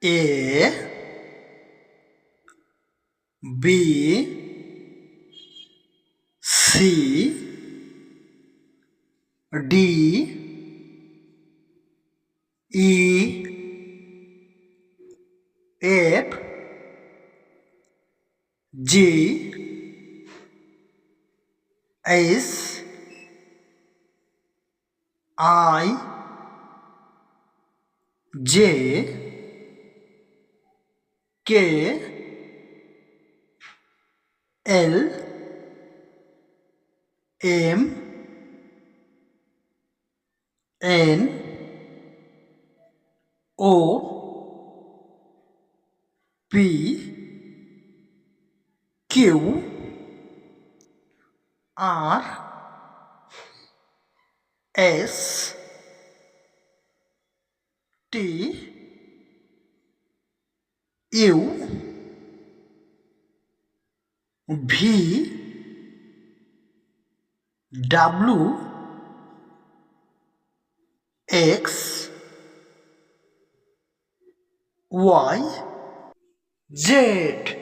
A B C D E F G H I J K L M N O P Q R S T U V W X Y Z.